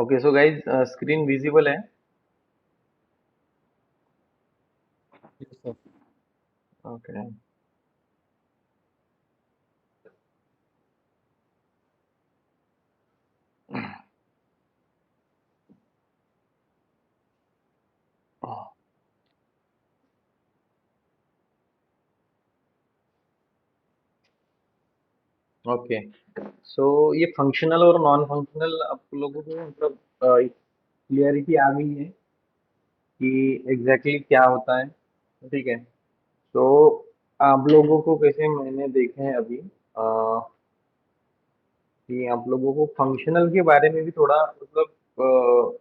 Okay so guys screen visible है। Yes, sir. Okay okay so ये functional और non functional आप लोगों को मतलब क्लियरिटी आ गई है कि एग्जैक्टली क्या होता है। ठीक है। तो आप लोगों को कैसे मैंने देखे हैं अभी कि आप लोगों को फंक्शनल के बारे में भी थोड़ा मतलब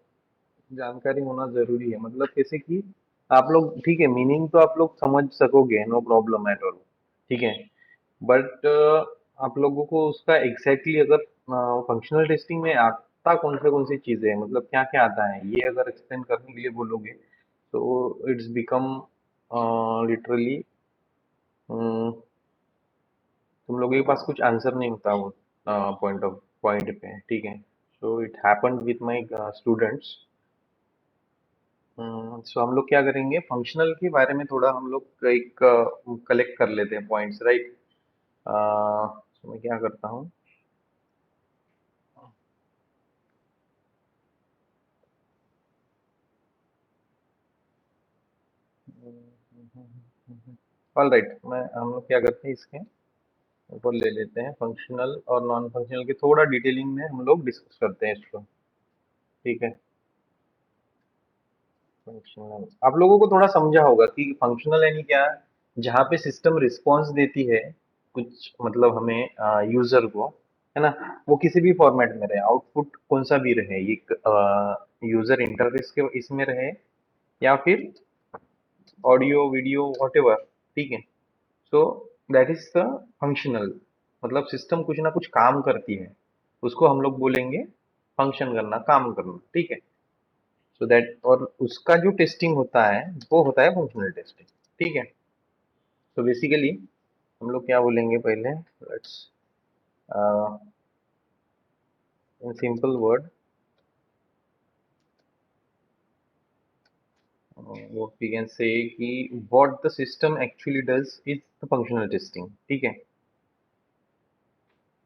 जानकारी होना जरूरी है। मतलब कैसे कि आप लोग ठीक है, मीनिंग तो आप लोग समझ सकोगे, नो प्रॉब्लम एट ऑल। ठीक है। बट आप लोगों को उसका एग्जैक्टली अगर फंक्शनल टेस्टिंग में आता कौन सी चीजें हैं, मतलब क्या क्या आता है, ये अगर एक्सप्लेन करने के लिए बोलोगे तो इट्स बिकम लिटरली तुम लोगों के पास कुछ आंसर नहीं होता वो पॉइंट पे। ठीक है। So it happened with my students. So हम लोग क्या करेंगे, फंक्शनल के बारे में थोड़ा हम लोग एक कलेक्ट कर लेते हैं पॉइंट्स, राइट। मैं क्या करता हूँ, ऑल राइट, मैं हम लोग क्या करते हैं इसके ऊपर ले लेते हैं फंक्शनल और नॉन फंक्शनल के थोड़ा डिटेलिंग में हम लोग डिस्कस करते हैं इसको। ठीक है। फंक्शनल आप लोगों को थोड़ा समझा होगा कि फंक्शनल यानी क्या, जहाँ पे सिस्टम रिस्पॉन्स देती है कुछ मतलब हमें यूजर को, है ना, वो किसी भी फॉर्मेट में रहे, आउटपुट कौन सा भी रहे, ये यूजर इंटरफेस के इसमें रहे या फिर ऑडियो वीडियो व्हाटएवर। ठीक है। सो दैट इज द फंक्शनल, मतलब सिस्टम कुछ ना कुछ काम करती है, उसको हम लोग बोलेंगे फंक्शन करना, काम करना। ठीक है। सो दैट और उसका जो टेस्टिंग होता है वो होता है फंक्शनल टेस्टिंग। ठीक है। तो बेसिकली हम लोग क्या बोलेंगे पहले, let's in simple word what we can say कि what the system actually does is the functional testing। ठीक है।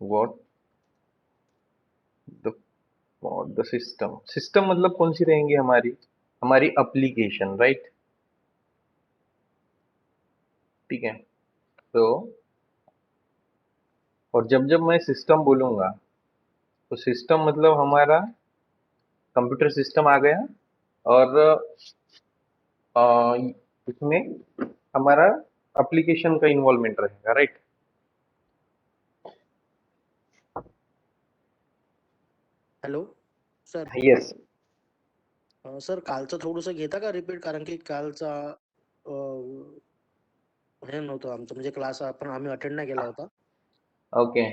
what the what the system मतलब कौन सी रहेंगी हमारी, हमारी एप्लीकेशन, राइट। ठीक है। तो और जब जब मैं सिस्टम बोलूंगा तो सिस्टम मतलब हमारा कंप्यूटर सिस्टम आ गया, और अ, इसमें हमारा एप्लीकेशन का इन्वॉल्वमेंट रहेगा, right. Hello sir. Yes. Sir कालचं थोडंसं घेता का रिपीट, कारण की कालचा हे नव्हतं आमचं, म्हणजे क्लास आम्ही अटेंड नाही केला होता. ओके।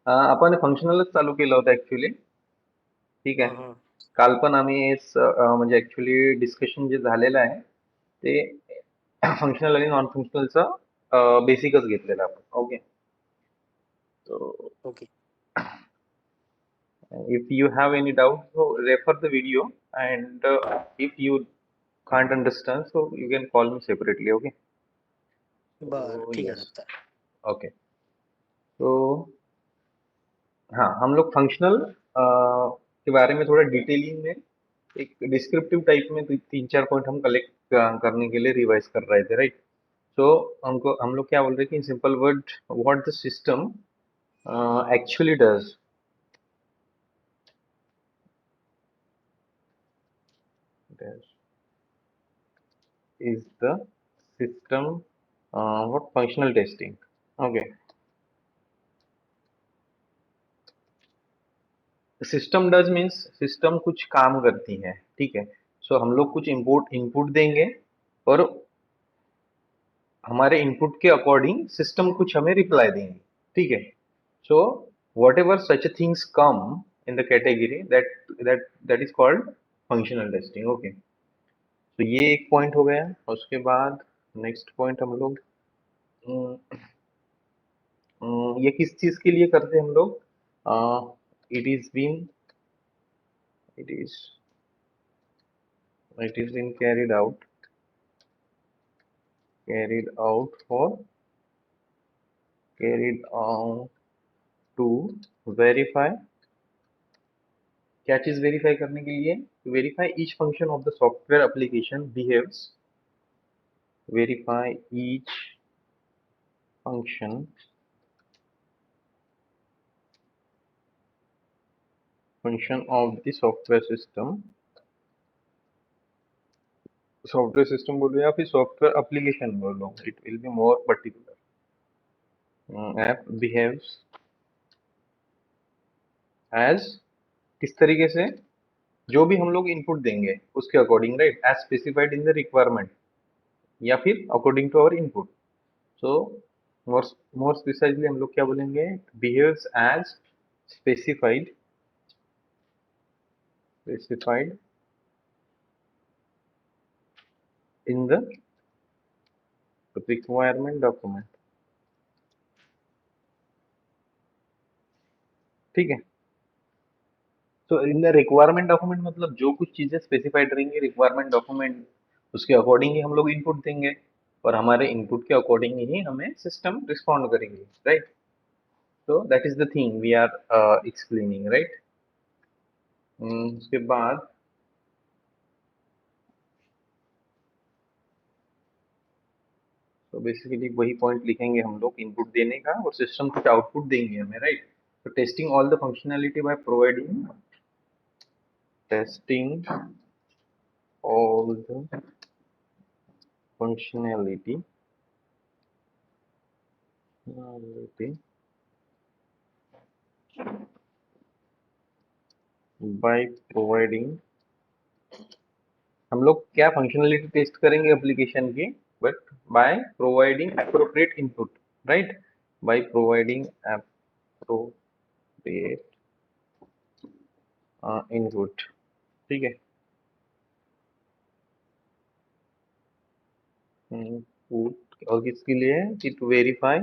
आपण फंक्शनलच चालू केलं होतं ऍक्च्युली। ठीक आहे। हा हा. काल पण आम्ही म्हणजे ऍक्च्युली डिस्कशन जे झालेलं आहे ते फंक्शनल आणि नॉन फंक्शनलचं बेसिकच घेतलेलं आपण। Okay. So okay. if you have any doubt, so refer the video, and if you can't understand, so you can call me separately. Okay. बरं, So ठीक आहे yes. सर. Okay. So हाँ, हम लोग functional के बारे में थोड़ा डिटेलिंग में एक डिस्क्रिप्टिव टाइप में तीन चार पॉइंट हम कलेक्ट करने के लिए रिवाइज कर रहे थे, राइट। तो हमको हम लोग क्या बोल रहे हैं कि simple word what the system actually does is the system what functional testing। okay। System does means system कुछ काम करती है। ठीक है। सो हम लोग कुछ इनपुट इनपुट देंगे और हमारे इनपुट के अकॉर्डिंग सिस्टम कुछ हमें रिप्लाई देंगे। ठीक है। So what ever such things come in the category that that is called functional testing. Okay. तो ये एक पॉइंट हो गया। उसके बाद नेक्स्ट पॉइंट हम लोग ये किस चीज के लिए करते हैं हम लोग, it is been it is been carried out to verify, क्या चीज वेरीफाई करने के लिए, verify each function of the software application behaves, verify each function of the software system बोलो या फिर सॉफ्टवेयर एप्लीकेशन बोलो, it will be more particular. App behaves as, किस तरीके से, जो भी हम लोग इनपुट देंगे उसके according, right, as specified in the requirement या फिर according to our input. So more more precisely हम लोग क्या बोलेंगे, behaves as specified in the requirement document. ठीक है, तो इन द रिक्वायरमेंट डॉक्यूमेंट मतलब जो कुछ चीजें स्पेसिफाइड रहेंगी रिक्वायरमेंट डॉक्यूमेंट, उसके अकॉर्डिंग ही हम लोग इनपुट देंगे और हमारे इनपुट के अकॉर्डिंग ही हमें सिस्टम रिस्पॉन्ड करेंगे, right. So that is the thing we are explaining, right? उसके बाद तो बेसिकली वही पॉइंट लिखेंगे हम लोग, इनपुट देने का और सिस्टम कुछ आउटपुट देंगे हमें, राइट। तो testing all the functionality by providing, testing all the functionality by providing, हम लोग क्या फंक्शनैलिटी टेस्ट करेंगे एप्लीकेशन की, but by providing appropriate input, right, by providing appropriate input. ठीक है, इनपुट और किसके लिए, कि to verify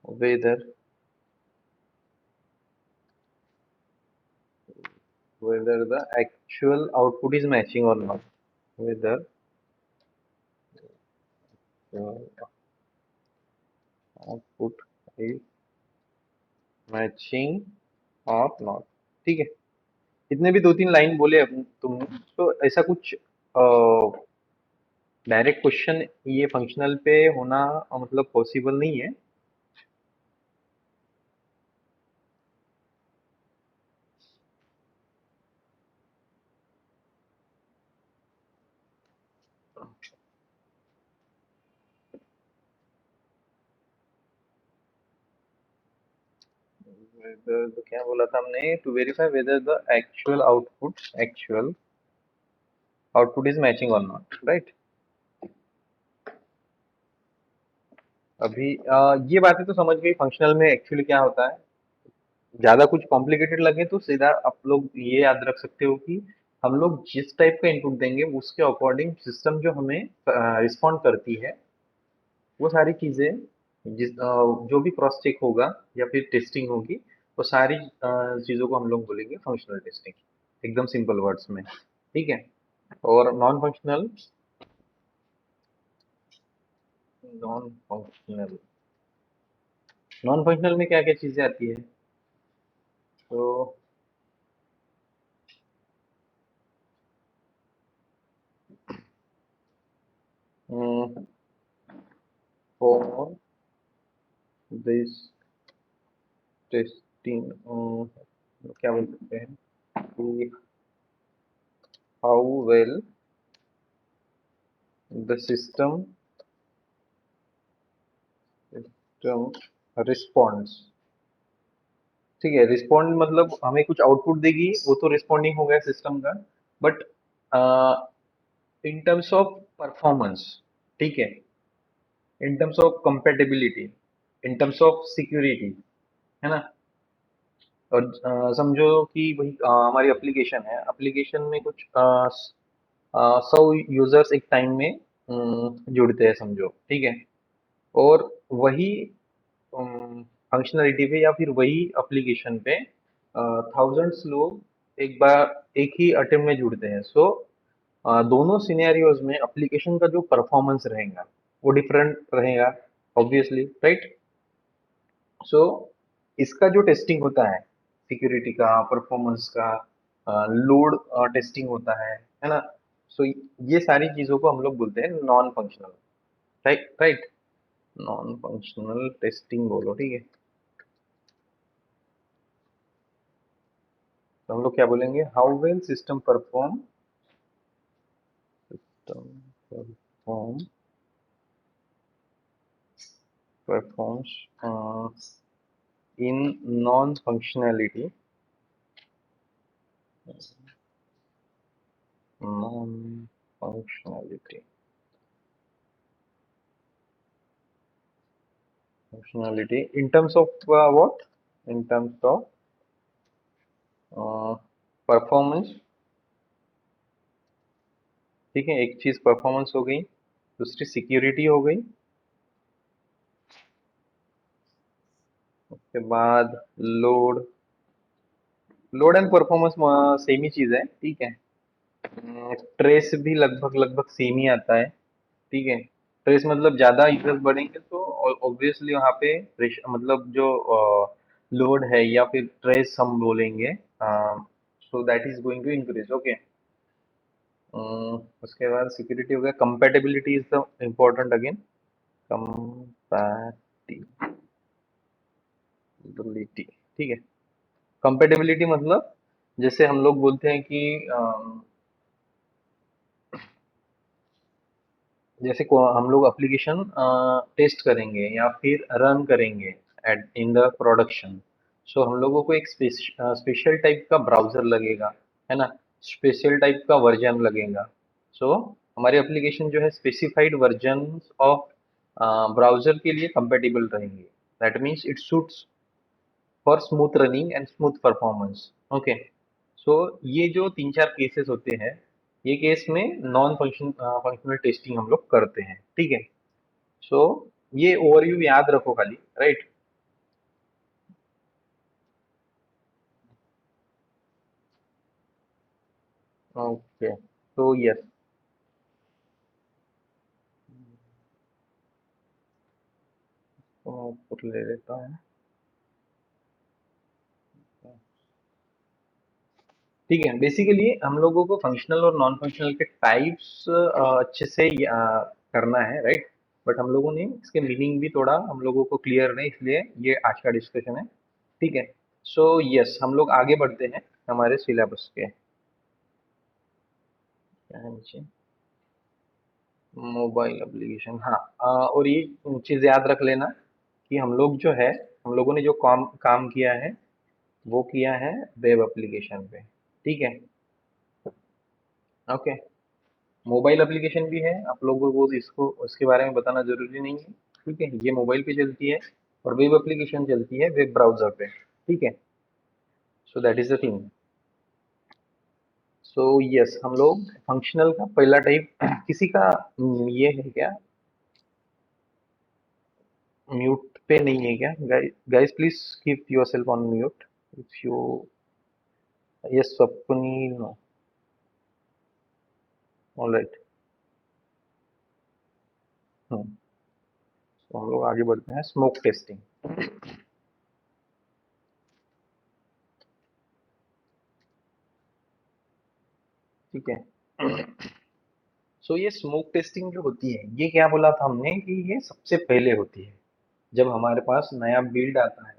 whether the actual output is matching or not, whether output is matching or not। ठीक है, इतने भी दो तीन लाइन बोले तुम, तो ऐसा कुछ डायरेक्ट क्वेश्चन ये फंक्शनल पे होना मतलब पॉसिबल नहीं है। क्या बोला था हमने, to verify whether the actual output is matching और नॉट, राइट। अभी ये बातें तो समझ गई फंक्शनल में एक्चुअली क्या होता है। ज्यादा कुछ कॉम्प्लिकेटेड लगे तो सीधा आप लोग ये याद रख सकते हो कि हम लोग जिस टाइप का इनपुट देंगे उसके अकॉर्डिंग सिस्टम जो हमें रिस्पॉन्ड करती है, वो सारी चीजें जो भी क्रॉस चेक होगा या फिर टेस्टिंग होगी, वो सारी चीजों को हम लोग बोलेंगे फंक्शनल टेस्टिंग, एकदम सिंपल वर्ड्स में। ठीक है, और नॉन फंक्शनल नॉन फंक्शनल में क्या क्या चीजें आती है, तो फॉर दिस टेस्टिंग, क्या बोल सकते हैं कि how well the system responds. ठीक है, रिस्पॉन्ड मतलब हमें कुछ आउटपुट देगी, वो तो रिस्पॉन्डिंग हो गया सिस्टम का, but in terms of performance, ठीक है, in terms of compatibility, in terms of security, है ना। और समझो कि वही हमारी एप्लीकेशन है, एप्लीकेशन में कुछ 100 यूजर्स एक टाइम में जुड़ते हैं समझो, ठीक है, और वही फंक्शनलिटी पे या फिर वही एप्लीकेशन पे थाउजेंड्स लोग एक बार एक ही अटेम्प्ट में जुड़ते हैं, सो दोनों सिनेरियोज में एप्लीकेशन का जो परफॉर्मेंस रहेगा वो डिफरेंट रहेगा, ऑब्वियसली, राइट। सो इसका जो टेस्टिंग होता है, सिक्योरिटी का, परफॉर्मेंस का, लोड टेस्टिंग होता है ना। सो ये सारी चीजों को हम लोग बोलते हैं non functional, right right. Non functional testing बोलो, ठीक है। तो हम लोग क्या बोलेंगे, how well system perform, system perform performs in non functionality, non functionality, functionality in terms of what, in terms of performance, ठीक है। एक चीज परफॉर्मेंस हो गई, दूसरी सिक्योरिटी हो गई, उसके बाद load, load and performance same ही चीज है, ठीक है। ट्रेस भी लगभग लगभग सेम ही आता है, ठीक है। ट्रेस मतलब ज्यादा यूजर्स बढ़ेंगे तो ऑब्वियसली वहाँ पे मतलब जो लोड है या फिर ट्रेस हम बोलेंगे, so that is going to increase, okay. उसके बाद सिक्योरिटी हो गया, compatibility is the important again, compatibility, ठीक है। कंपेटेबिलिटी मतलब जैसे हम लोग बोलते हैं कि जैसे हम लोग एप्लीकेशन टेस्ट करेंगे या फिर रन करेंगे एट इन द प्रोडक्शन, सो हम लोगों को एक स्पेशल टाइप का ब्राउजर लगेगा, है ना। स्पेशल टाइप का वर्जन लगेगा। सो हमारी एप्लीकेशन जो है स्पेसिफाइड वर्जन ऑफ ब्राउजर के लिए कंपेटिबल रहेंगे। That means it suits for smooth running and smooth performance, okay. So ये जो तीन चार केसेस होते हैं, ये केस में नॉन फंक्शनल टेस्टिंग हम लोग करते हैं, ठीक है। सो ये ओवरव्यू याद रखो खाली, राइट। ओके, तो यस, तो output ले लेता है, ठीक है। बेसिकली हम लोगों को फंक्शनल और नॉन फंक्शनल के टाइप्स अच्छे से करना है, राइट। बट हम लोगों ने इसके मीनिंग भी थोड़ा हम लोगों को क्लियर नहीं, इसलिए ये आज का डिस्कशन है, ठीक है। सो यस, हम लोग आगे बढ़ते हैं हमारे सिलेबस के, क्या है नीचे, मोबाइल एप्लीकेशन, हाँ। और ये चीज याद रख लेना कि हम लोग जो है, हम लोगों ने जो काम काम किया है वो किया है वेब एप्लीकेशन पे, ठीक है। ओके, मोबाइल एप्लीकेशन भी है, आप लोगों को इसको उसके बारे में बताना जरूरी नहीं है, ठीक है। ये मोबाइल पे चलती है और वेब एप्लीकेशन चलती है वेब ब्राउजर पे, ठीक है। सो that is the thing. So yes, हम लोग फंक्शनल का पहला टाइप किसी का ये है क्या, म्यूट पे नहीं है क्या, guys please keep yourself on mute if you, yes Swapni, no, alright. तो हम लोग आगे बढ़ते हैं, स्मोक टेस्टिंग, ठीक है। सो ये स्मोक टेस्टिंग जो होती है, ये क्या बोला था हमने कि ये सबसे पहले होती है जब हमारे पास नया बिल्ड आता है,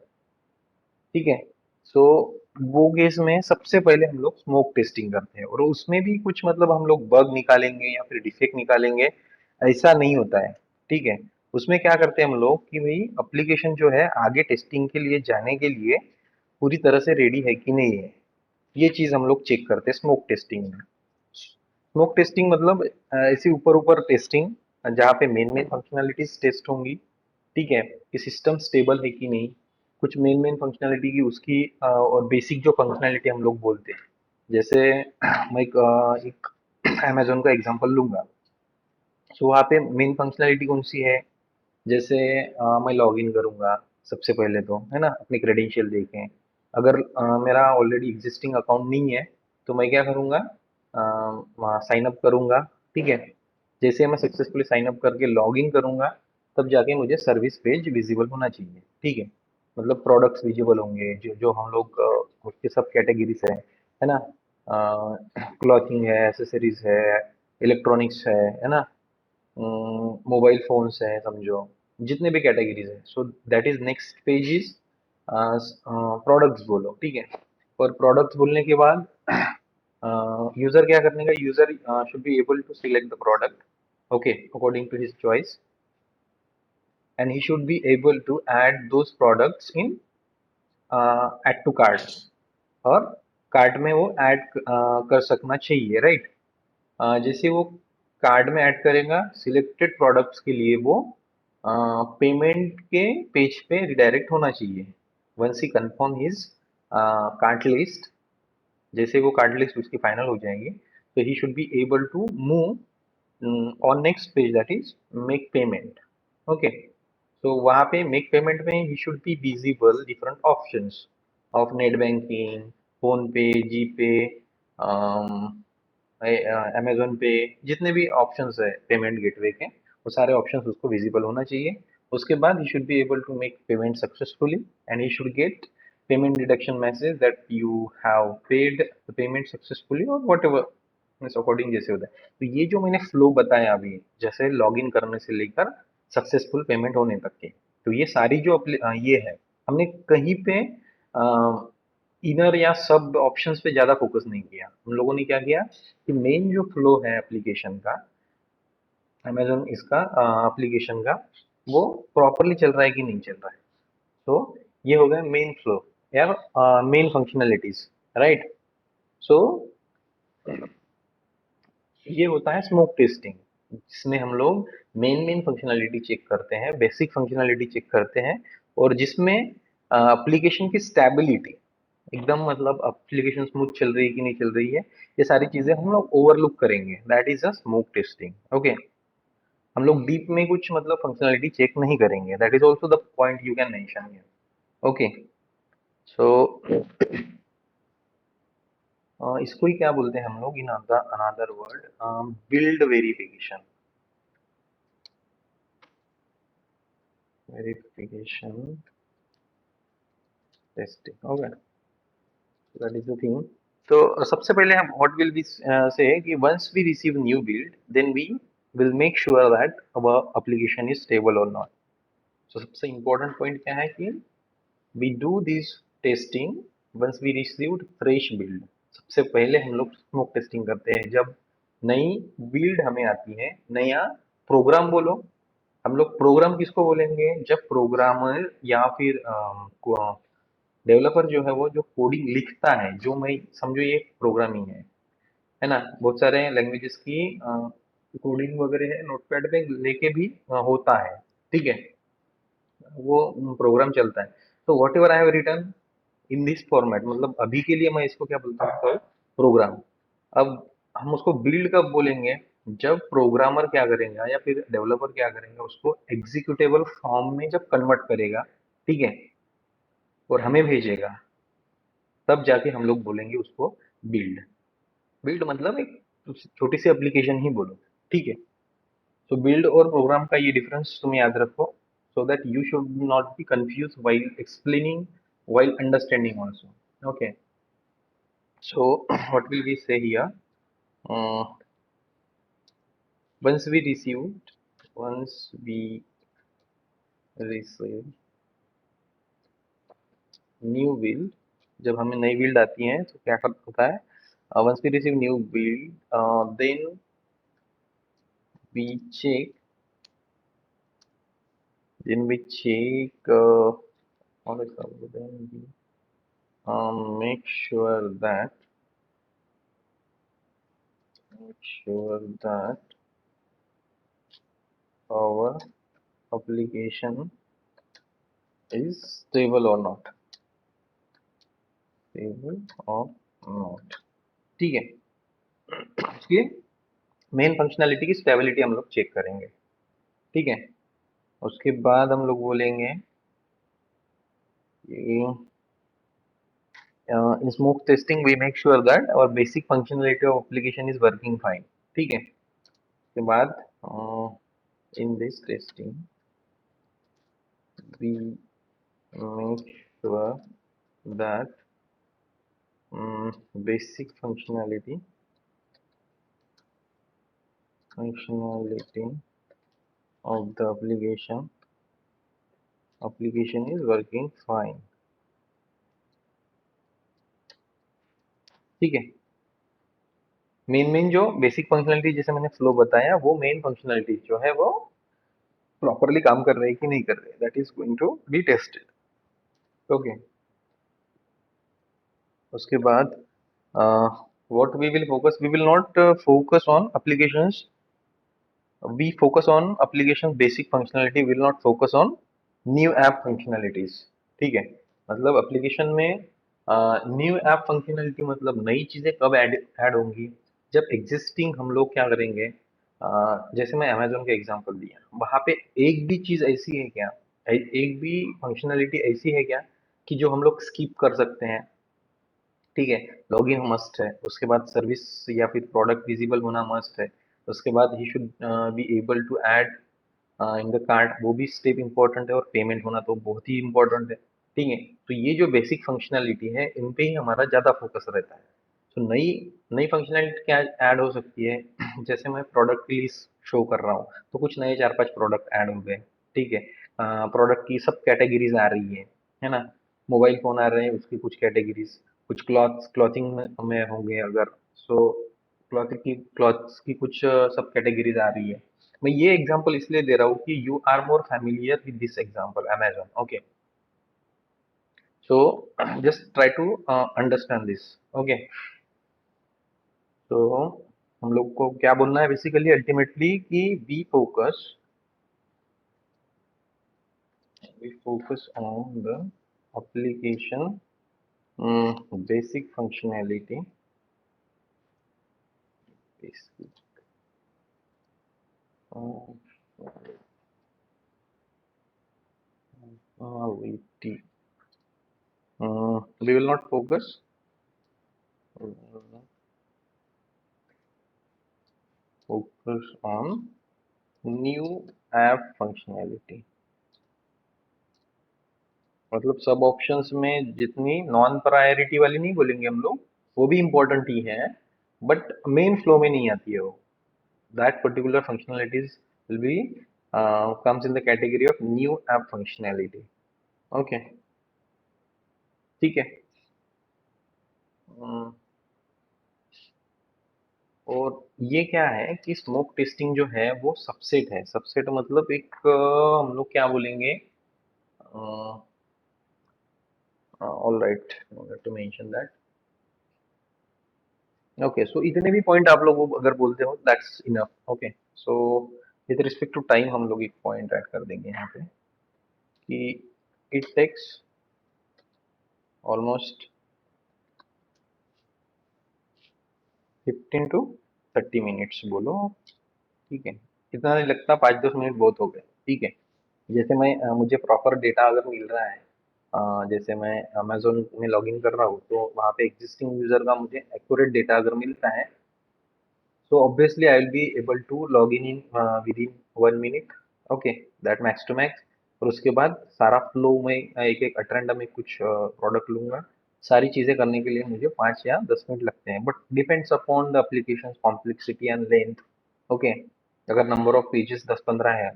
ठीक है। सो वो केस में सबसे पहले हम लोग स्मोक टेस्टिंग करते हैं, और उसमें भी कुछ मतलब हम लोग बग निकालेंगे या फिर डिफेक्ट निकालेंगे, ऐसा नहीं होता है, ठीक है। उसमें क्या करते हैं हम लोग कि भाई एप्लीकेशन जो है आगे टेस्टिंग के लिए जाने के लिए पूरी तरह से रेडी है कि नहीं है, ये चीज हम लोग चेक करते हैं स्मोक टेस्टिंग में। स्मोक टेस्टिंग मतलब ऐसी ऊपर ऊपर टेस्टिंग जहाँ पे मेन मेन फंक्शनैलिटीज टेस्ट होंगी, ठीक है, कि सिस्टम स्टेबल है कि नहीं। कुछ मेन मेन फंक्शनैलिटी की उसकी और बेसिक जो फंक्शनैलिटी हम लोग बोलते हैं, जैसे मैं एक अमेजोन का एग्जांपल लूंगा। सो वहाँ पे मेन फंक्शनैलिटी कौन सी है, जैसे मैं लॉग इन करूंगा सबसे पहले तो, है ना, अपनी क्रेडेंशियल देखें, अगर मेरा ऑलरेडी एग्जिस्टिंग अकाउंट नहीं है तो मैं क्या करूँगा, वहाँ साइन अप करूँगा। ठीक है, जैसे मैं सक्सेसफुली साइन अप करके लॉग इन करूँगा तब जाके मुझे सर्विस पेज विजिबल होना चाहिए। ठीक है, मतलब प्रोडक्ट्स विजिबल होंगे, जो जो हम लोग उसके सब कैटेगरीज है ना, क्लॉथिंग है, एसेसरीज है, इलेक्ट्रॉनिक्स है ना, मोबाइल फोन्स है समझो, जितने भी कैटेगरीज है। सो that is next page is products बोलो। ठीक है, और प्रोडक्ट्स बोलने के बाद यूजर क्या करने का, user should be able to select the product, okay, according to his choice, and he should be able to add those products in add to cart, और कार्ट में वो ऐड कर सकना चाहिए, राइट। जैसे वो कार्ड में ऐड करेगा सिलेक्टेड प्रोडक्ट्स के लिए, वो पेमेंट के पेज पे रिडायरेक्ट होना चाहिए। Once he confirm his cart list, जैसे वो कार्ट लिस्ट उसकी फाइनल हो जाएगी, तो he should be able to move on next page, that is make payment. Okay, तो वहाँ पे मेक पेमेंट में he should be visible different options of net banking, PhonePe, जी पे, अमेजोन पे, जितने भी ऑप्शंस है पेमेंट गेटवे के, वो सारे ऑप्शंस उसको विजिबल होना चाहिए। उसके बाद he should be able to make payment successfully, and he should get payment deduction message that you have paid the payment successfully और वट एवर, मीन्स अकॉर्डिंग जैसे होता है। तो ये जो मैंने फ्लो बताया अभी, जैसे लॉग इन करने से लेकर सक्सेसफुल पेमेंट होने तक के, तो ये सारी जो ये है, हमने कहीं पे इनर या सब ऑप्शंस पे ज्यादा फोकस नहीं किया। हम लोगों ने क्या किया कि मेन जो फ्लो है एप्लीकेशन का, अमेजोन इसका एप्लीकेशन का, वो प्रॉपरली चल रहा है कि नहीं चल रहा है। तो ये हो गया मेन फ्लो यार, मेन फंक्शनैलिटीज, राइट। सो ये होता है स्मोक टेस्टिंग, जिसमें हम लोग मेन मेन फंक्शनैलिटी चेक करते हैं, बेसिक फंक्शनैलिटी चेक करते हैं, और जिसमें एप्लीकेशन की स्टेबिलिटी एकदम, मतलब एप्लीकेशन स्मूथ चल रही है कि नहीं चल रही है, ये सारी चीजें हम लोग ओवरलुक करेंगे, that is a smoke testing. Okay, हम लोग डीप में कुछ मतलब फंक्शनैलिटी चेक नहीं करेंगे, that is also the point you can mention here. Okay, so इसको ही क्या बोलते हैं हम लोग in another word, build verification, verification testing. Okay, that is the thing. तो सबसे पहले हम व्हाट विल बी से कि once we receive new build, then we will make sure that our application is stable और not. तो सबसे important point क्या है कि we do this testing once we received fresh build. सबसे पहले हम लोग स्मोक टेस्टिंग करते हैं जब नई बिल्ड हमें आती है, नया प्रोग्राम बोलो। हम लोग प्रोग्राम किसको बोलेंगे, जब प्रोग्रामर या फिर डेवलपर जो है वो जो कोडिंग लिखता है, जो मैं समझो ये प्रोग्रामिंग है ना, बहुत सारे लैंग्वेजेस की कोडिंग वगैरह है नोटपैड पे लेके भी होता है। ठीक है, वो प्रोग्राम चलता है। तो whatever I have written in this format, मतलब अभी के लिए मैं इसको क्या बोलता हूँ, तो प्रोग्राम। अब हम उसको बिल्ड कब बोलेंगे, जब प्रोग्रामर क्या करेगा या फिर डेवलपर क्या करेगा, उसको एग्जीक्यूटेबल फॉर्म में जब कन्वर्ट करेगा, ठीक है, और हमें भेजेगा, तब जाके हम लोग बोलेंगे उसको बिल्ड। बिल्ड मतलब एक छोटी सी एप्लीकेशन ही बोलो। ठीक है, तो बिल्ड और प्रोग्राम का ये डिफरेंस तुम याद रखो, so that you should not be confuse while explaining, while understanding also. Okay, so what will we say here, uh, once we received once we receive new build, जब हमें नई build आती है तो क्या होता है, once we receive new build, then we check, what is the, then we make sure that, make sure that our application is stable or not, stable or not। ठीक है, इसलिए मेन फंक्शनैलिटी की स्टेबिलिटी हम लोग check करेंगे। ठीक है, उसके बाद हम लोग बोलेंगे कि in smoke testing we make sure that our basic functionality of application is working fine. ठीक है, उसके बाद in this testing we make sure that basic functionality of the application is working fine. ठीक है, मेन जो basic functionality जैसे मैंने flow बताया वो मेन फंक्शनलिटी जो है वो प्रॉपरली काम कर रहे हैं कि नहीं कर रहे, that is going to be tested. Okay, उसके बाद what we will not focus on applications, we focus on application basic functionality, will not focus on new app functionalities. ठीक है, मतलब एप्लीकेशन में न्यू ऐप फंक्शनलिटी मतलब नई चीजें कब ऐड होंगी, जब एग्जिस्टिंग हम लोग क्या करेंगे. जैसे मैं अमेजोन का एग्जांपल दिया, वहां पे एक भी चीज ऐसी है क्या, एक भी फंक्शनलिटी ऐसी है क्या कि जो हम लोग स्किप कर सकते हैं. ठीक है, लॉगिन मस्ट है, उसके बाद सर्विस या फिर प्रोडक्ट विजिबल होना मस्ट है, उसके बाद he should be able to add in the cart, वो भी स्टेप इंपॉर्टेंट है, और पेमेंट होना तो बहुत ही इंपॉर्टेंट है. ठीक है, तो ये जो बेसिक फंक्शनलिटी है इन पे ही हमारा ज्यादा फोकस रहता है. तो नई नई फंक्शनलिटी क्या ऐड हो सकती है जैसे मैं प्रोडक्ट की लिस्ट शो कर रहा हूँ तो कुछ नए 4-5 प्रोडक्ट ऐड हो गए. ठीक है, प्रोडक्ट की सब कैटेगरीज आ रही है ना. मोबाइल फोन आ रहे हैं उसकी कुछ कैटेगरीज, कुछ क्लॉथिंग में होंगे अगर, सो क्लॉथ्स की कुछ सब कैटेगरीज आ रही है. मैं ये एग्जांपल इसलिए दे रहा हूँ कि you are more familiar with this example Amazon. Okay, so just try to understand this. Okay, तो हम लोग को क्या बोलना है बेसिकली अल्टीमेटली कि we focus on the application basic functionality, basic functionality. We will not focus on new app functionality. मतलब सब ऑप्शंस में जितनी नॉन प्रायोरिटी वाली नहीं बोलेंगे हम लोग, वो भी इम्पोर्टेंट ही है, बट मेन फ्लो में नहीं आती है वो. That particular functionalities will be comes in the category of new app functionality. Okay, ठीक है. और ये क्या है कि स्मोक टेस्टिंग जो है वो सबसेट है. सबसेट मतलब एक हम लोग क्या बोलेंगे, all right to mention that. Okay, so इतने भी पॉइंट आप लोग अगर बोलते हो that's enough. Okay, so with respect to time हम लोग एक पॉइंट ऐड कर देंगे यहाँ पे कि it takes almost 15 to 30 minutes बोलो. ठीक है, इतना नहीं लगता, 5-10 मिनट बहुत हो गए. ठीक है, जैसे मैं मुझे प्रॉपर डेटा अगर मिल रहा है, जैसे मैं अमेजोन में लॉगिन कर रहा हूँ तो वहाँ पे एग्जिस्टिंग यूजर का मुझे एक्यूरेट डेटा अगर मिलता है, so obviously I will be able to log in within 1 minute. Okay, that max to max. और उसके बाद सारा फ्लो में एक एक अटेंडम में कुछ प्रोडक्ट लूंगा. सारी चीजें करने के लिए मुझे 5 या 10 मिनट लगते हैं, but depends upon the application complexity and length. Okay, अगर नंबर ऑफ पेजेस 10-15 है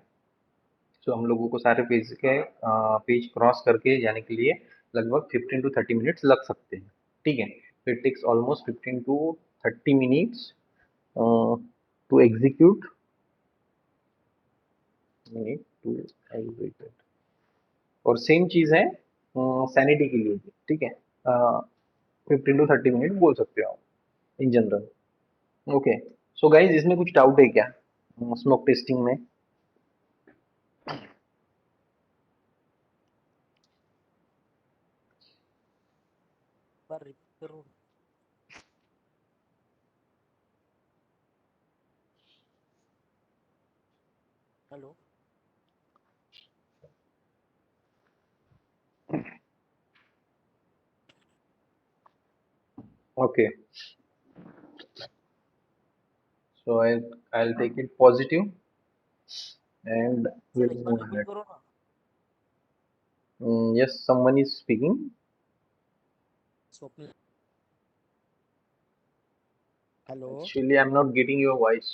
तो हम लोगों को सारे पेज क्रॉस करके जाने के लिए लगभग 15 to 30 मिनट्स लग सकते हैं. ठीक है, तो it takes almost 15 to 30 minutes to execute need to execute. और सेम चीज है सैनिटी के लिए भी. ठीक है, 15 to 30 मिनट बोल सकते हो आप in general. Okay, so guys इसमें कुछ डाउट है क्या स्मोक टेस्टिंग में? बार रिपीट करो. Hello. Okay, so I'll take it positive and sir we'll एक बार move रिपीट ahead. करो ना. Yes, someone is speaking. स्वप्न. Hello. Actually, I'm not getting your voice.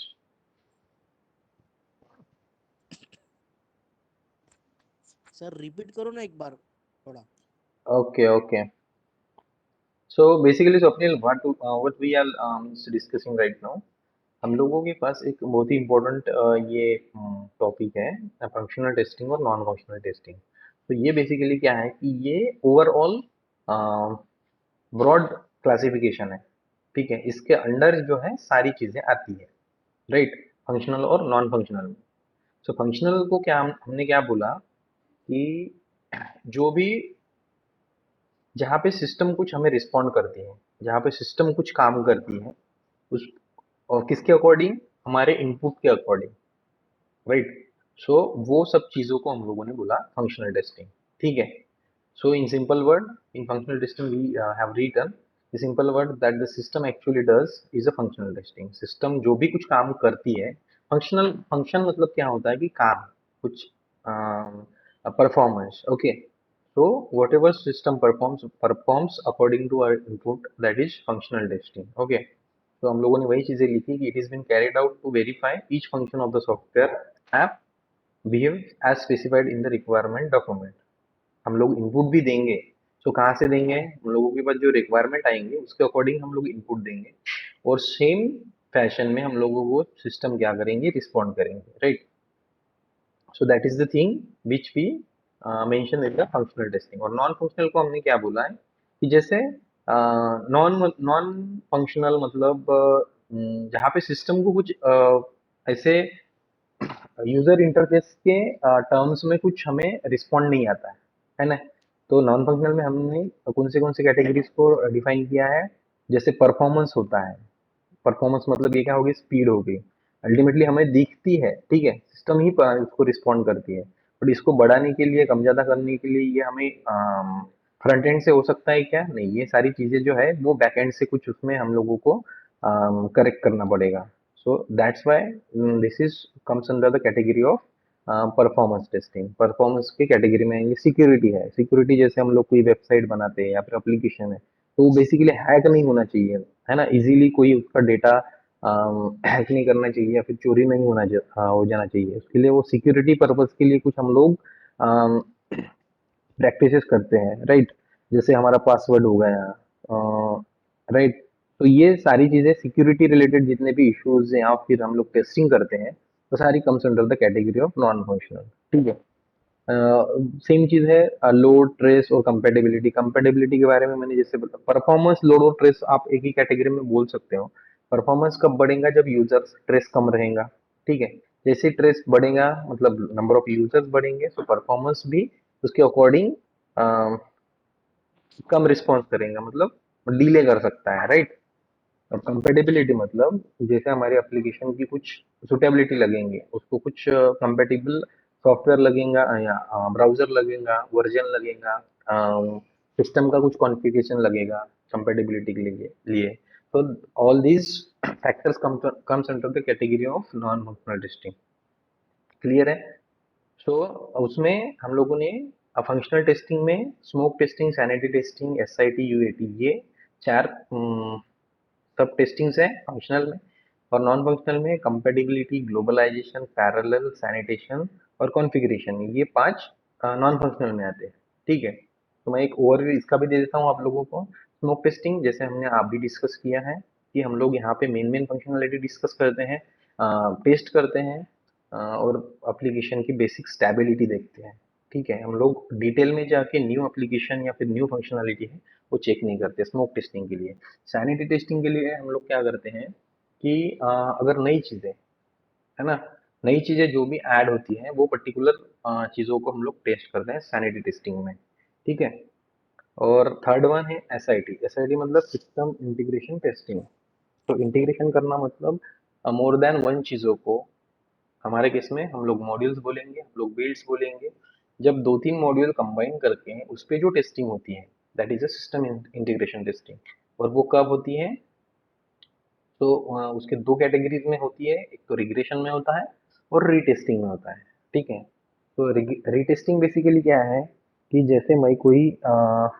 Sir repeat करो ना एक बार थोड़ा. Okay, okay. So basically, Swapnil, what we are discussing right now, हम लोगों के पास एक बहुत ही इम्पोर्टेंट ये टॉपिक है, फंक्शनल टेस्टिंग और नॉन फंक्शनल टेस्टिंग। तो ये बेसिकली क्या है कि ये ओवरऑल ब्रॉड क्लासिफिकेशन है, ठीक है। इसके अंडर जो है सारी चीजें आती है, राइट, फंक्शनल और नॉन फंक्शनल में। सो फंक्शनल को क्या हमने क्या बोला कि जो भी, जहाँ पे सिस्टम कुछ हमें रिस्पॉन्ड करती है, जहाँ पे सिस्टम कुछ काम करती है, उस और किसके अकॉर्डिंग, हमारे इनपुट के अकॉर्डिंग, राइट। सो वो सब चीजों को हम लोगों ने बोला फंक्शनल टेस्टिंग, ठीक है। So in simple word, in functional testing we have written the simple word that the system actually does is a functional testing. System जो भी कुछ काम करती है, फंक्शनल, फंक्शन मतलब क्या होता है कि काम, कुछ performance, okay. so whatever system performs according to our input, that is functional testing, okay। तो हम लोगों ने वही चीजें लिखी कि it is been carried out to verify each function of the software app behave as specified in the requirement document. हम लोग इनपुट भी देंगे, तो कहाँ से देंगे, हम लोगों के पास जो रिक्वायरमेंट आएंगे उसके अकॉर्डिंग हम लोग इनपुट देंगे, और सेम फैशन में हम लोगों को सिस्टम क्या करेंगे, रिस्पॉन्ड करेंगे, right. So that is the thing which we mention in the functional testing. और नॉन फंक्शनल को हमने क्या बोला है कि जैसे नॉन नॉन फंक्शनल मतलब जहाँ पे सिस्टम को कुछ ऐसे यूजर इंटरफेस के टर्म्स में कुछ हमें रिस्पॉन्ड नहीं आता है ना। तो नॉन फंक्शनल में हमने कौन से कैटेगरीज को डिफाइन किया है, जैसे परफॉर्मेंस होता है। परफॉर्मेंस मतलब ये क्या होगी, स्पीड हो गई, अल्टीमेटली हमें दिखती है, ठीक है, सिस्टम ही उसको रिस्पॉन्ड करती है। बट इसको बढ़ाने के लिए, कम ज्यादा करने के लिए ये हमें फ्रंट एंड से हो सकता है क्या, नहीं, ये सारी चीजें जो है वो बैक एंड से कुछ उसमें हम लोगों को करेक्ट करना पड़ेगा। So that's why this is comes under the category of performance testing. Performance की कैटेगरी में आएंगे, सिक्योरिटी है, सिक्योरिटी जैसे हम लोग कोई वेबसाइट बनाते हैं या फिर एप्लीकेशन है, तो वो बेसिकली हैक नहीं होना चाहिए, है ना, इजीली कोई उसका डेटा हैक नहीं करना चाहिए या फिर चोरी नहीं हो जाना चाहिए। उसके लिए वो सिक्योरिटी पर्पस के लिए कुछ हम लोग प्रैक्टिसेस करते हैं, राइट। जैसे हमारा पासवर्ड हो गया, राइट। तो ये सारी चीजें सिक्योरिटी रिलेटेड जितने भी इश्यूज हैं या फिर हम लोग टेस्टिंग करते हैं, वो सारी comes under the category of non functional, ठीक है। सेम चीज है लोड, ट्रेस और कंपेटेबिलिटी। कंपेटेबिलिटी के बारे में मैंने जैसे बताया, परफॉर्मेंस, लोड और ट्रेस आप एक ही कैटेगरी में बोल सकते हो। परफॉर्मेंस कब बढ़ेगा, जब यूजर्स, ट्रेस कम रहेगा, ठीक है। जैसे ट्रेस बढ़ेगा मतलब नंबर ऑफ यूजर्स बढ़ेंगे, तो परफॉर्मेंस भी उसके अकॉर्डिंग कम रिस्पॉन्स करेगा, मतलब डिले कर सकता है, राइट। और कंपेटेबिलिटी मतलब जैसे हमारी एप्लीकेशन की कुछ सुटेबिलिटी लगेंगे, उसको कुछ कंपेटिबल सॉफ्टवेयर लगेगा या ब्राउजर लगेगा, वर्जन लगेगा, सिस्टम का कुछ कॉन्फ़िगरेशन लगेगा कंपेटिबिलिटी के लिए। तो all these factors comes under the category of non functional testing, clear है। सो उसमें हम लोगों ने फंक्शनल टेस्टिंग में smoke testing, sanity testing, SIT, UAT, ये चार सब टेस्टिंग्स है फंक्शनल में। और नॉन फंक्शनल में कंपेटिबिलिटी, ग्लोबलाइजेशन, पैरेलल, सैनिटेशन और कॉन्फ़िगरेशन, ये पांच नॉन फंक्शनल में आते हैं, ठीक है। तो मैं एक ओवरव्यू इसका भी दे देता हूँ आप लोगों को। स्मोक टेस्टिंग जैसे हमने आप भी डिस्कस किया है कि हम लोग यहाँ पे मेन मेन फंक्शनलिटी डिस्कस करते हैं, टेस्ट करते हैं, और एप्लीकेशन की बेसिक स्टेबिलिटी देखते हैं, ठीक है। हम लोग डिटेल में जाके न्यू एप्लीकेशन या फिर न्यू फंक्शनलिटी है वो चेक नहीं करते स्मोक टेस्टिंग के लिए। सैनिटी टेस्टिंग के लिए हम लोग क्या करते हैं कि अगर नई चीजें, है ना, नई चीजें जो भी ऐड होती हैं वो पर्टिकुलर चीजों को हम लोग टेस्ट करते हैं सैनिटी टेस्टिंग में, ठीक है। और थर्ड वन है एसआईटी। एसआईटी मतलब सिस्टम इंटीग्रेशन टेस्टिंग। तो इंटीग्रेशन करना मतलब मोर देन वन चीजों को, हमारे केस में हम लोग मॉड्यूल्स बोलेंगे, हम लोग बिल्ड्स बोलेंगे। जब दो तीन मॉड्यूल कंबाइन करके उस पे जो टेस्टिंग होती है, that is a system integration testing. और वो कब होती है? तो उसके दो कैटेगरीज में होती है, एक तो रिग्रेशन में होता है और रीटेस्टिंग में होता है। ठीक है, तो रीटेस्टिंग बेसिकली क्या है कि जैसे मैं कोई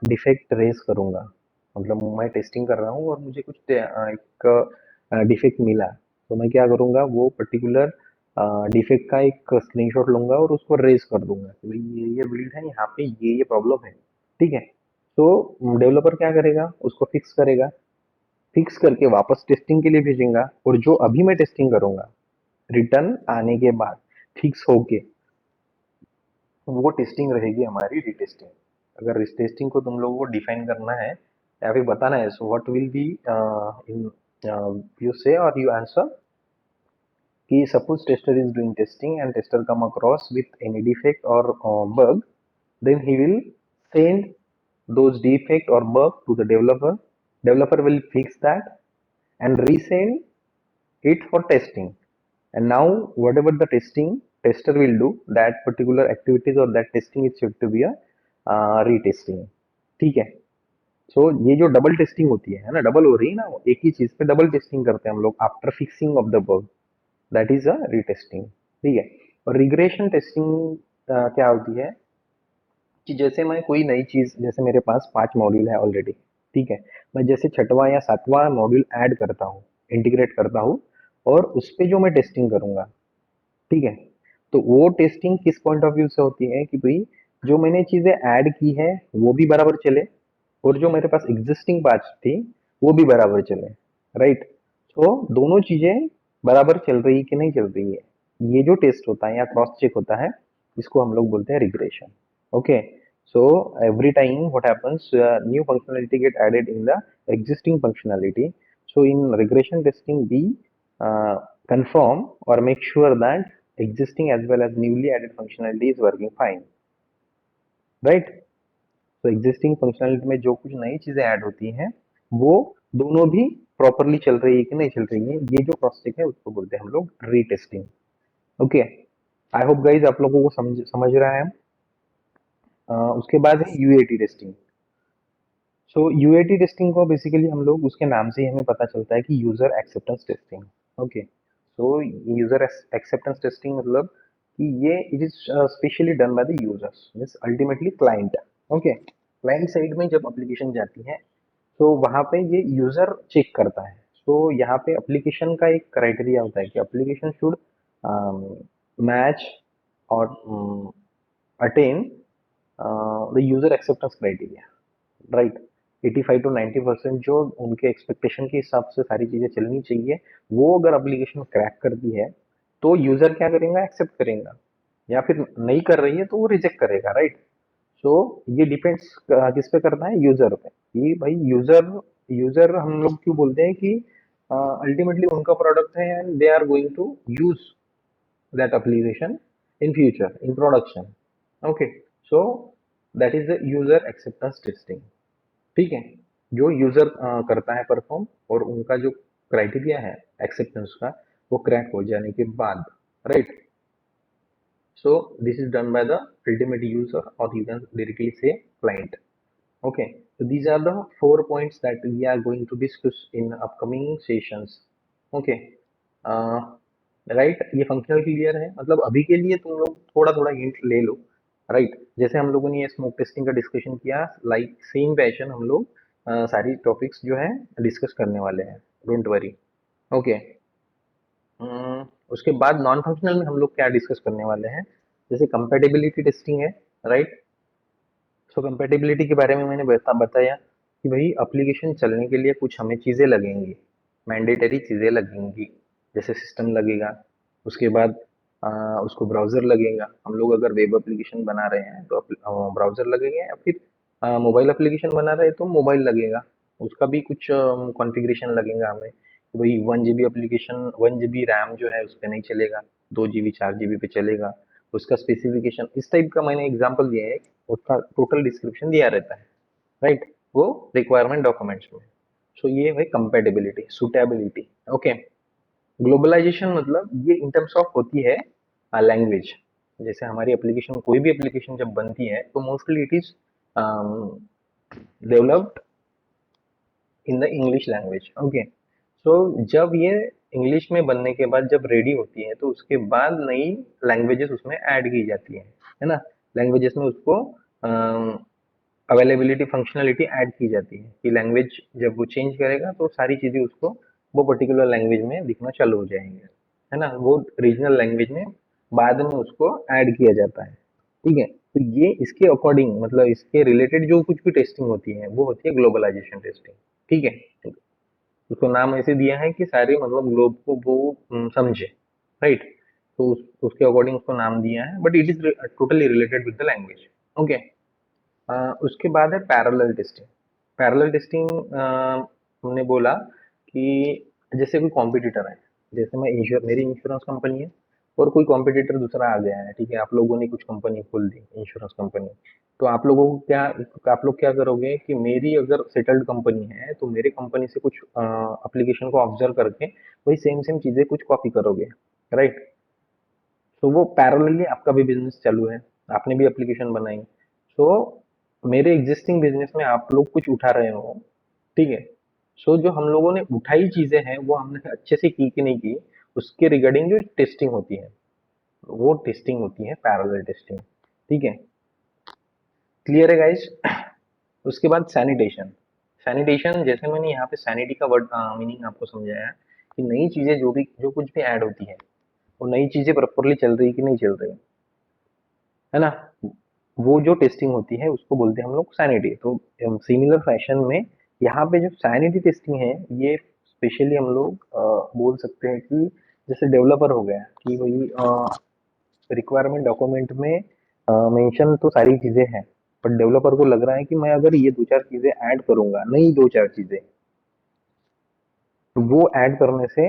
डिफेक्ट रेज करूंगा, मतलब मैं टेस्टिंग कर रहा हूँ और मुझे कुछ एक डिफेक्ट मिला, तो मैं क्या करूंगा, वो पर्टिकुलर डिफेक्ट का एक स्क्रीनशॉट लूंगा और उसको रेज कर दूंगा कि भाई ये बिल्ड है, यहाँ पे ये प्रॉब्लम है। ठीक है, तो डेवलपर क्या करेगा, उसको फिक्स करेगा, फिक्स करके वापस टेस्टिंग के लिए भेजेगा, और जो अभी मैं टेस्टिंग करूंगा रिटर्न आने के बाद फिक्स होके, वो टेस्टिंग रहेगी हमारी रीटेस्टिंग। अगर इस टेस्टिंग को तुम लोगों को डिफाइन करना है या फिर बताना है, so what will be in you से और यू आंसर कि suppose tester is doing testing and tester come across with any defect और bug, then he will send those defect or bug to the developer. Developer will fix that and resend it for testing. And now whatever the testing tester will do, that particular activities or that testing is said to be a retesting. ठीक है, सो ये जो double testing होती है ना, double हो रही है ना, वो एक ही चीज पे डबल टेस्टिंग करते हैं हम लोग after fixing of the bug, that is a retesting. ठीक है, और रिग्रेशन टेस्टिंग क्या होती है कि जैसे मैं कोई नई चीज, जैसे मेरे पास 5 मॉड्यूल है ऑलरेडी, ठीक है, मैं जैसे छठवां या सातवां मॉड्यूल ऐड करता हूँ, इंटीग्रेट करता हूँ, और उस पे जो मैं टेस्टिंग करूंगा, ठीक है, तो वो टेस्टिंग किस पॉइंट ऑफ व्यू से होती है कि भाई जो मैंने चीजें ऐड की है वो भी बराबर चले, और जो मेरे पास एग्जिस्टिंग पार्ट्स थी वो भी बराबर चले, राइट। तो दोनों चीजें बराबर चल रही है कि नहीं चल रही है, ये जो टेस्ट होता है या क्रॉस चेक होता है, इसको हम लोग बोलते हैं regression. Okay, so every time what happens, new functionality get added in the existing functionality. So in regression testing we uh, confirm or make sure that existing as well as newly added functionality is working fine, right? तो existing functionality में जो कुछ नई चीजें add होती हैं वो दोनों भी प्रॉपरली चल रही है कि नहीं चल रही है, ये जो क्रॉस चेक है उसको बोलते हैं हम लोग retesting. Okay, I hope guys आप लोगों को समझ समझ रहा है। उसके बाद है यूएटी टेस्टिंग। सो यूएटी टेस्टिंग को बेसिकली हम लोग उसके नाम से ही हमें पता चलता है कि यूजर एक्सेप्टेंस टेस्टिंग। ओके, सो यूजर एक्सेप्टेंस टेस्टिंग मतलब कि ये it is specially done by the users, means ultimately client. Okay, client side में जब एप्लीकेशन जाती है तो वहां पे ये यूजर चेक करता है। तो यहाँ पे एप्लीकेशन का एक क्राइटेरिया होता है कि एप्लीकेशन शुड मैच और attain the user acceptance criteria, right. 85 to 90% जो उनके एक्सपेक्टेशन के हिसाब से सारी चीजें चलनी चाहिए, वो अगर एप्लीकेशन क्रैक करती है तो यूजर क्या करेगा, एक्सेप्ट करेगा, या फिर नहीं कर रही है तो वो रिजेक्ट करेगा, राइट। सो ये डिपेंड्स किस पे करता है, यूजर पे, कि भाई यूजर, यूजर हम लोग क्यों बोलते हैं कि अल्टीमेटली उनका प्रोडक्ट है and they are going to use that application in future in production. Okay, so that is the user acceptance testing। ठीक है, जो यूजर करता है परफॉर्म, और उनका जो क्राइटेरिया है एक्सेप्टेंस का वो क्रैक हो जाने के बाद, right. So this is done by the ultimate user, और यू कैन डायरेक्टली से client. Okay, so these are the 4 points that we are going to discuss in upcoming sessions. Okay, uh, right, ये functional clear है, मतलब अभी के लिए तुम लोग थोड़ा थोड़ा हिंट ले लो, राइट। जैसे हम लोगों ने ये स्मोक टेस्टिंग का डिस्कशन किया, लाइक सेम पैशन हम लोग सारी टॉपिक्स जो है डिस्कस करने वाले हैं, डोंट वरी। ओके, उसके बाद नॉन फंक्शनल में हम लोग क्या डिस्कस करने वाले हैं, जैसे कंपेटेबिलिटी टेस्टिंग है, राइट। सो कंपेटेबिलिटी के बारे में मैंने बताया कि भाई एप्लीकेशन चलने के लिए कुछ हमें चीज़ें लगेंगी, मैंडेटरी चीज़ें लगेंगी, जैसे सिस्टम लगेगा, उसके बाद उसको ब्राउज़र लगेगा, हम लोग अगर वेब एप्लीकेशन बना रहे हैं तो ब्राउज़र लगेगा, या फिर मोबाइल एप्लीकेशन बना रहे हैं तो मोबाइल लगेगा, उसका भी कुछ कॉन्फ़िगरेशन लगेगा हमें कि भाई 1 GB एप्लीकेशन, 1 GB रैम जो है उस पे नहीं चलेगा, 2 GB 4 GB पे चलेगा, उसका स्पेसिफिकेशन इस टाइप का मैंने एग्जांपल दिया है, उसका टोटल डिस्क्रिप्शन दिया रहता है, राइट, वो रिक्वायरमेंट डॉक्यूमेंट्स में। सो ये है कंपेटेबिलिटी, सुटेबिलिटी। ओके, ग्लोबलाइजेशन मतलब ये इन टर्म्स ऑफ होती है लैंग्वेज। जैसे हमारी एप्लीकेशन, कोई भी एप्लीकेशन जब बनती है तो mostly it is developed in the English language. Okay, so जब ये इंग्लिश में बनने के बाद जब रेडी होती है तो उसके बाद नई लैंग्वेजेस उसमें ऐड की जाती है ना। लैंग्वेजेस में उसको अवेलेबिलिटी फंक्शनलिटी ऐड की जाती है कि लैंग्वेज जब वो चेंज करेगा तो सारी चीजें उसको वो पर्टिकुलर लैंग्वेज में दिखना चालू हो जाएंगे, है ना। वो रीजनल लैंग्वेज में बाद में उसको ऐड किया जाता है। ठीक है, तो ये इसके अकॉर्डिंग मतलब इसके रिलेटेड जो कुछ भी टेस्टिंग होती है वो होती है ग्लोबलाइजेशन टेस्टिंग। ठीक है, उसको नाम ऐसे दिया है कि सारे मतलब ग्लोब को वो समझे, राइट। तो उसके अकॉर्डिंग उसको नाम दिया है, but it is totally related with the language. Okay, उसके बाद है पैरेलल टेस्टिंग। पैरेलल टेस्टिंग हमने बोला कि जैसे कोई कॉम्पिटिटर है, जैसे मैं मेरी इंश्योरेंस कंपनी है और कोई कॉम्पिटिटर दूसरा आ गया है, ठीक है, आप लोगों ने कुछ कंपनी खोल दी इंश्योरेंस कंपनी। तो आप लोगों को क्या, आप लोग क्या करोगे कि मेरी अगर सेटल्ड कंपनी है तो मेरे कंपनी से कुछ एप्लीकेशन को ऑब्जर्व करके वही सेम सेम चीजें कुछ कॉपी करोगे, राइट। तो वो पैरेलली आपका भी बिजनेस चालू है, आपने भी एप्लीकेशन बनाई। तो मेरे एग्जिस्टिंग बिजनेस में आप लोग कुछ उठा रहे हो, ठीक है। सो जो हम लोगों ने उठाई चीजें हैं वो हमने अच्छे से की कि नहीं की, उसके रिगार्डिंग जो टेस्टिंग होती है वो टेस्टिंग होती है पैरेलल टेस्टिंग। ठीक है, क्लियर है गाइस। उसके बाद सैनिटेशन। सैनिटेशन जैसे मैंने यहाँ पे सैनिटी का वर्ड मीनिंग आपको समझाया कि नई चीजें जो कुछ भी ऐड होती है वो नई चीजें प्रॉपरली चल रही कि नहीं चल रही, है ना। वो जो टेस्टिंग होती है उसको बोलते हैं हम लोग सैनिटी। तो सिमिलर फैशन में यहाँ पे जो सैनिटी टेस्टिंग है ये स्पेशली हम लोग बोल सकते हैं कि जैसे डेवलपर हो गया कि वही रिक्वायरमेंट डॉक्यूमेंट में मेंशन तो सारी चीजें हैं, पर डेवलपर को लग रहा है कि मैं अगर ये दो चार चीजें ऐड करूंगा, नई दो चार चीजें, तो वो ऐड करने से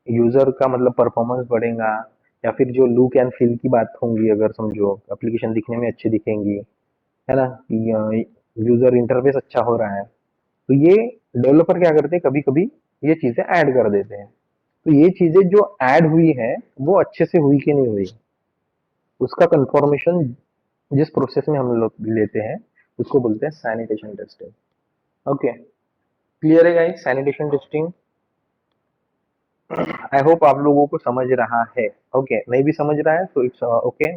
यूजर का मतलब परफॉर्मेंस बढ़ेगा, या फिर जो लुक एंड फील की बात होंगी, अगर समझो एप्लीकेशन दिखने में अच्छी दिखेंगी, है ना, यूजर इंटरफेस अच्छा हो रहा है, तो ये डेवलपर क्या करते हैं कभी कभी ये चीजें ऐड कर देते हैं। तो ये चीजें जो ऐड हुई है वो अच्छे से हुई कि नहीं हुई, उसका कंफर्मेशन जिस प्रोसेस में हम लोग लेते हैं उसको बोलते हैं सैनिटेशन टेस्टिंग। ओके, क्लियर है guys sanitation testing. I hope आप लोगों को समझ रहा है। ओके, नहीं भी समझ रहा है तो it's okay,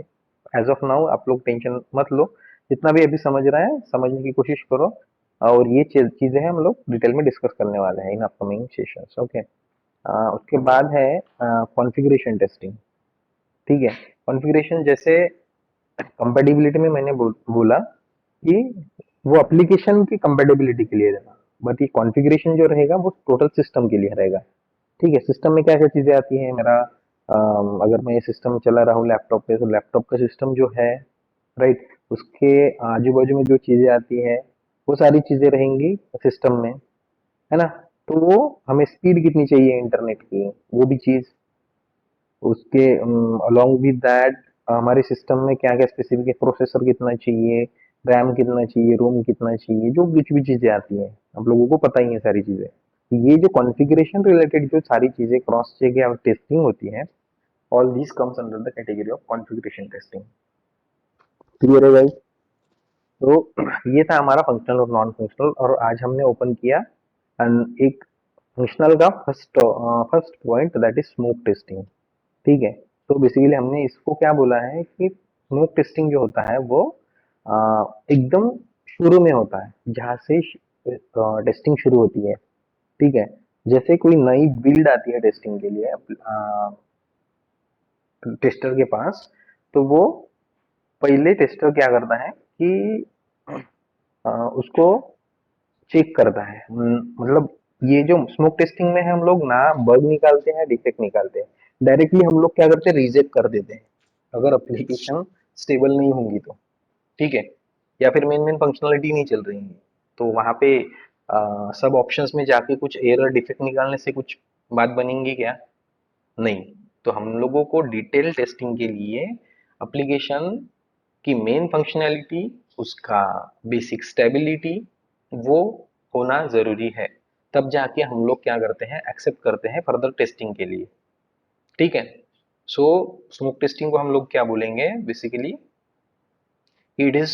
as of now आप लोग टेंशन मत लो। जितना भी अभी समझ रहा है समझने की कोशिश करो, और ये चीजें हम लोग डिटेल में डिस्कस करने वाले हैं इन अपकमिंग सेशंस। ओके, उसके बाद है कॉन्फ़िगरेशन टेस्टिंग। ठीक है, कॉन्फ़िगरेशन जैसे कंपेटिबिलिटी में मैंने बोला कि वो एप्लीकेशन की कंपेटिबिलिटी के लिए रहना, बट ये कॉन्फ़िगरेशन जो रहेगा वो टोटल सिस्टम के लिए रहेगा। ठीक है, सिस्टम में क्या क्या चीजें आती हैं मेरा, अगर मैं ये सिस्टम चला रहा हूँ लैपटॉप पे तो लैपटॉप का सिस्टम जो है, राइट, उसके आजू बाजू में जो चीजें आती है वो सारी चीजें रहेंगी सिस्टम में, है ना। तो वो हमें स्पीड कितनी चाहिए इंटरनेट की वो भी चीज, उसके अलोंग विद दैट हमारे सिस्टम में क्या क्या स्पेसिफिक है, प्रोसेसर कितना चाहिए, रैम कितना चाहिए, रोम कितना चाहिए, जो कुछ भी चीजें आती हैं आप लोगों को पता ही है सारी चीजें। तो ये जो कॉन्फ़िगरेशन रिलेटेड जो सारी चीजें क्रॉस चेक या टेस्टिंग होती है, all this comes under the category of configuration testing. Clear है भाई। तो ये था हमारा फंक्शनल और नॉन फंक्शनल, और आज हमने ओपन किया एक फंक्शनल का first first point, that is smoke testing. ठीक है, तो बेसिकली हमने इसको क्या बोला है कि स्मोक टेस्टिंग जो होता है वो एकदम शुरू में होता है जहाँ से टेस्टिंग शुरू होती है। ठीक है, जैसे कोई नई बिल्ड आती है टेस्टिंग के लिए टेस्टर के पास, तो वो पहले टेस्टर क्या करता है कि उसको चेक करता है, मतलब ये जो स्मोक टेस्टिंग में है हम लोग ना बग निकालते हैं डिफेक्ट निकालते हैं, डायरेक्टली हम लोग क्या करते हैं रिजेक्ट कर देते हैं अगर एप्लीकेशन स्टेबल नहीं होंगी तो। ठीक है, या फिर मेन मेन फंक्शनलिटी नहीं चल रही है, तो वहां पे सब ऑप्शंस में जाके कुछ एरर डिफेक्ट निकालने से कुछ बात बनेंगी क्या, नहीं। तो हम लोगों को डिटेल टेस्टिंग के लिए एप्लीकेशन की मेन फंक्शनैलिटी, उसका बेसिक स्टेबिलिटी, वो होना ज़रूरी है। तब जाके हम लोग क्या करते हैं, एक्सेप्ट करते हैं फर्दर टेस्टिंग के लिए। ठीक है, सो स्मोक टेस्टिंग को हम लोग क्या बोलेंगे basically, it is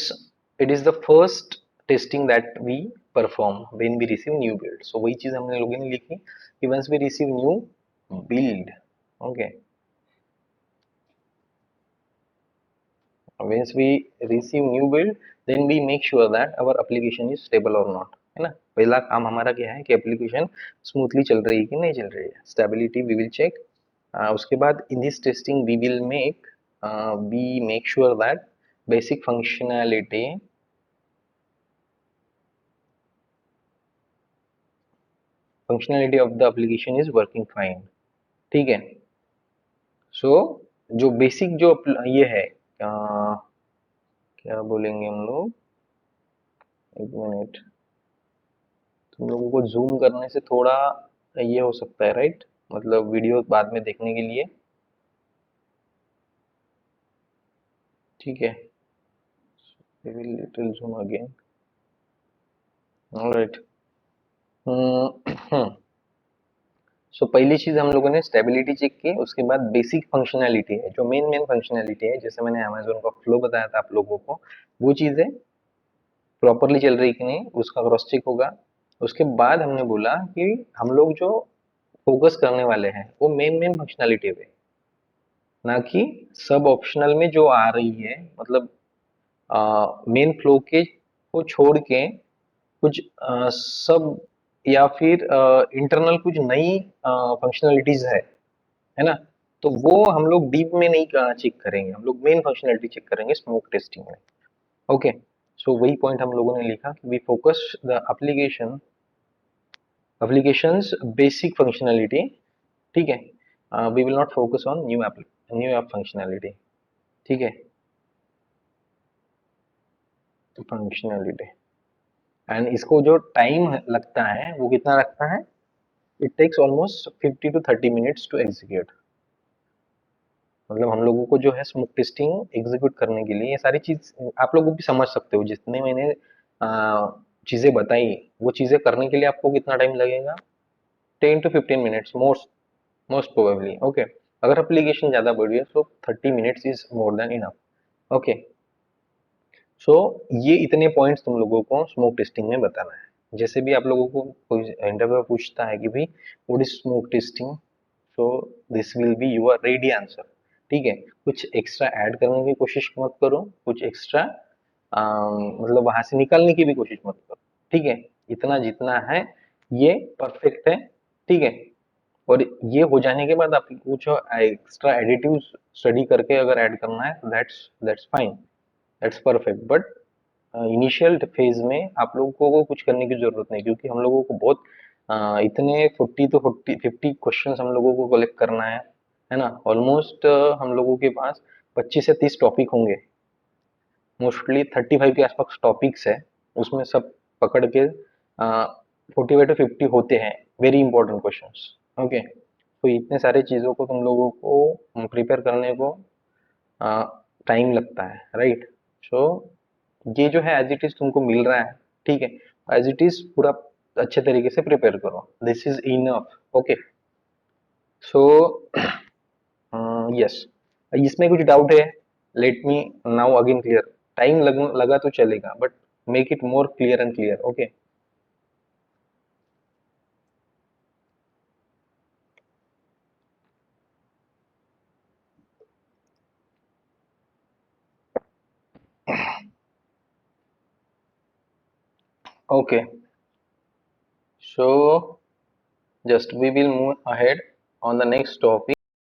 it is the first testing that we perform when we receive new build. So वही चीज हमने लोगों ने लिखी कि once we receive new build, okay, once we receive new build, then we make sure that our application is stable or not, है ना. पहला काम हमारा क्या है कि एप्लीकेशन स्मूथली चल रही है कि नहीं चल रही है, स्टेबिलिटी वी विल चेक. उसके बाद in this testing we make sure that basic functionality of the application is working fine. ठीक है. सो जो बेसिक जो ये है, क्या बोलेंगे हम लोग, एक मिनट, तुम लोगों को जूम करने से थोड़ा ये हो सकता है, राइट, मतलब वीडियो बाद में देखने के लिए. ठीक है. we will little zoom again. all right. सो पहली चीज हम लोगों ने स्टेबिलिटी चेक की, उसके बाद बेसिक फंक्शनैलिटी है, जो मेन फंक्शनैलिटी है, जैसे मैंने अमेजोन का फ्लो बताया था आप लोगों को, वो चीजें प्रॉपरली चल रही कि नहीं उसका क्रॉस चेक होगा. उसके बाद हमने बोला कि हम लोग जो फोकस करने वाले हैं वो मेन फंक्शनैलिटी पे, ना कि सब ऑप्शनल में जो आ रही है, मतलब मेन फ्लो के को छोड़ के कुछ सब, या फिर इंटरनल कुछ नई फंक्शनैलिटीज है ना. तो वो हम लोग डीप में नहीं चेक करेंगे, हम लोग मेन फंक्शनैलिटी चेक करेंगे स्मोक टेस्टिंग में. ओके. सो वही पॉइंट हम लोगों ने लिखा कि we focus the applications basic functionality. ठीक है. We will not focus on new app functionality. ठीक है. फंक्शनैलिटी एंड इसको जो टाइम लगता है वो कितना लगता है, it takes almost 50 to 30 minutes to execute. मतलब हम लोगों को जो है स्मोक टेस्टिंग एग्जीक्यूट करने के लिए ये सारी चीज आप लोग भी समझ सकते हो, जितने मैंने चीजें बताई वो चीजें करने के लिए आपको कितना टाइम लगेगा, 10 to 15 minutes most most probably. Okay. अगर एप्लीकेशन ज्यादा बड़ी है तो 30 minutes is more than enough. Okay. So ये इतने पॉइंट्स तुम लोगों को स्मोक टेस्टिंग में बताना है. जैसे भी आप लोगों को कोई इंटरव्यू पूछता है कि भाई what is smoke testing, so this will be your ready answer. ठीक है. कुछ एक्स्ट्रा ऐड करने की कोशिश मत करो, कुछ एक्स्ट्रा मतलब वहां से निकालने की भी कोशिश मत करो. ठीक है. इतना जितना है ये परफेक्ट है. ठीक है. और ये हो जाने के बाद आपको कुछ एक्स्ट्रा एडिटिव स्टडी करके अगर ऐड करना है, that's fine, that's perfect. But initial phase में आप लोगों को कुछ करने की जरूरत नहीं, क्योंकि हम लोगों को बहुत इतने 40 to 50 क्वेश्चंस हम लोगों को कलेक्ट करना है ना. ऑलमोस्ट हम लोगों के पास 25 से 30 टॉपिक होंगे, मोस्टली 35 के आसपास टॉपिक्स है, उसमें सब पकड़ के 45 to 50 होते हैं वेरी इंपॉर्टेंट क्वेश्चंस. ओके. तो इतने सारे चीजों को तुम लोगों को प्रिपेयर करने को टाइम लगता है, राइट. सो ये जो है एज इट इज तुमको मिल रहा है. ठीक है. एज इट इज पूरा अच्छे तरीके से प्रिपेयर करो, this is enough. Okay. So yes, इसमें कुछ डाउट है, let me now again clear. Time लगा तो चलेगा, but make it more clear and clear. Okay. Okay. So just we will move ahead on the next topic.